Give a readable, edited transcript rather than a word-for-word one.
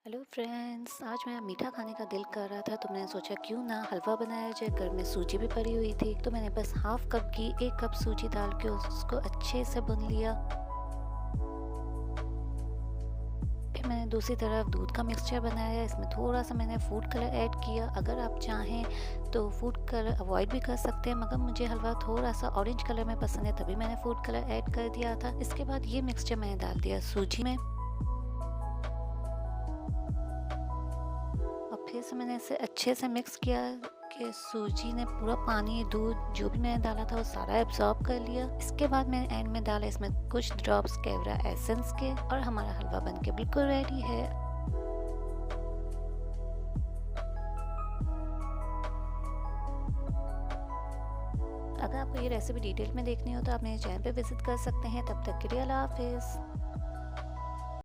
Hello friends, आज मेरा मीठा खाने का दिल कर रहा था तो मैंने सोचा क्यों ना हलवा बनाया जाए। घर में सूजी भी पड़ी हुई थी तो मैंने बस हाफ कप घी 1 कप सूजी डाल के उसको अच्छे से भून लिया। फिर मैंने दूसरी तरफ दूध का मिक्सचर बनाया। इसमें थोड़ा सा मैंने फूड कलर ऐड किया। अगर आप चाहें तो फूड कलर अवॉइड भी कर सकते हैं, मगर मुझे हलवा थोड़ा सा ऑरेंज कलर में पसंद है, तभी मैंने फूड कलर ऐड कर दिया था। इसके बाद ये मिक्सचर मैंने डाल दिया सूजी में और फिर से मैंने इसे अच्छे से मिक्स किया कि सूजी ने पूरा पानी, दूध जो भी मैंने डाला था वो सारा एब्जॉर्ब कर लिया। इसके बाद मैंने एंड में डाला इसमें कुछ ड्रॉप्स कैवरा एसेंस के और हमारा हलवा बनके बिल्कुल रेडी है। अगर आपको ये रेसिपी डिटेल में देखनी हो तो आप मेरे चैनल पे विजिट कर सकते हैं। तब तक के लिए अल्लाह हाफिज़।